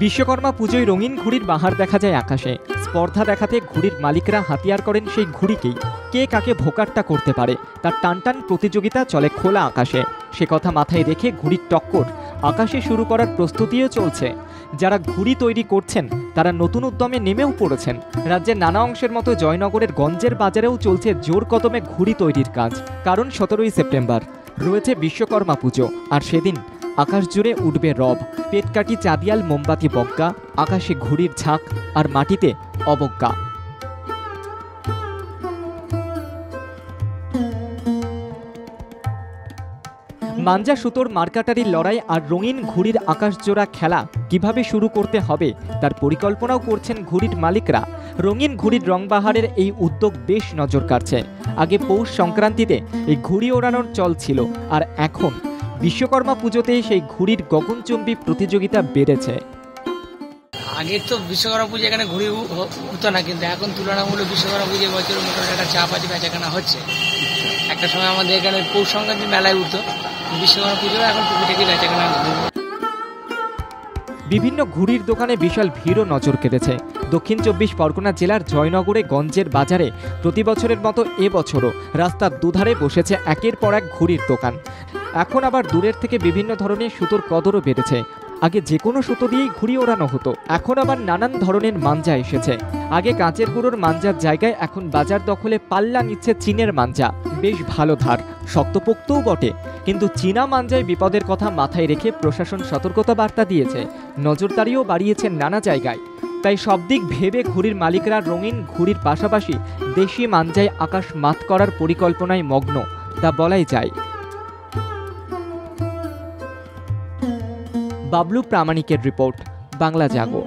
বিশ্বকর্মা পুজোয় রঙিন ঘুড়ির বাহার দেখা যায় আকাশে। স্পর্ধা দেখাতে ঘুড়ির মালিকরা হাতিয়ার করেন সেই ঘুড়িকেই। কে কাকে ভোকাট্টা করতে পারে তার টানটান প্রতিযোগিতা চলে খোলা আকাশে। সে কথা মাথায় রেখে ঘুড়ির টক্কর আকাশে শুরু করার প্রস্তুতিও চলছে। যারা ঘুড়ি তৈরি করছেন তারা নতুন উদ্যমে নেমেও পড়েছেন। রাজ্যের নানা অংশের মতো জয়নগরের গঞ্জের বাজারেও চলছে জোর কদমে ঘুড়ি তৈরির কাজ। কারণ 17ই সেপ্টেম্বর রয়েছে বিশ্বকর্মা পুজো, আর সেদিন আকাশ জুড়ে উঠবে রব। পেটকাটি চাঁদিয়াল মোমবাতি বজ্ঞা, আকাশে ঘুড়ির ঝাঁক আর মাটিতে অবজ্ঞা। মাঞ্জা সুতোর মার্কাটারির লড়াই আর রঙিন ঘুড়ির আকাশজোড়া খেলা কিভাবে শুরু করতে হবে তার পরিকল্পনাও করছেন ঘুড়ির মালিকরা। রঙিন ঘুড়ির রংবাহারের এই উদ্যোগ বেশ নজর কাড়ছে। আগে পৌষ সংক্রান্তিতে এই ঘুড়ি ওড়ানোর চল ছিল, আর এখন বিশ্বকর্মা পুজোতে সেই ঘুড়ির গগনচুম্বী প্রতিযোগিতা বেড়েছে। আগে তো বিশ্বকর্মা পুজো এখানে ঘুড়ি হতো না, কিন্তু এখন তুলনামূলক বিশ্বকর্মা পুজো বছর মোটামুটি একটা চাপ আছে, বেচাকেনা হচ্ছে। একটা সময় আমাদের এখানে পৌষ সংক্রান্তি মেলায় উঠতো, বিশ্বকর্মা পুজো এখন টুকিটাকি বেচাকেনা। বিভিন্ন ঘুড়ির দোকানে বিশাল ভিড়ও নজর কেড়েছে। দক্ষিণ 24 পরগনা জেলার জয়নগরে গঞ্জের বাজারে প্রতি বছরের মতো এবছরও রাস্তার দুধারে বসেছে একের পর এক ঘুড়ির দোকান। এখন আবার দূরের থেকে বিভিন্ন ধরনের সুতোর কদরও বেড়েছে। আগে যে কোনো সুতো দিয়েই ঘুড়ি ওড়ানো হতো, এখন আবার নানান ধরনের মাঞ্জা এসেছে। আগে কাঁচের গুঁড়োর মাঞ্জার জায়গায় এখন বাজার দখলে পাল্লা নিচ্ছে চীনের মাঞ্জা। বেশ ভালো ধার, শক্তপোক্তও বটে, কিন্তু চীনা মাঞ্জায় বিপদের কথা মাথায় রেখে প্রশাসন সতর্কতা বার্তা দিয়েছে, নজরদারিও বাড়িয়েছে নানা জায়গায়। তাই সব দিক ভেবে ঘুড়ির মালিকরা রঙিন ঘুড়ির পাশাপাশি দেশি মাঞ্জায় আকাশ মাত করার পরিকল্পনায় মগ্ন, তা বলাই যায়। বাবলু প্রামাণিকের রিপোর্ট, বাংলা জাগো।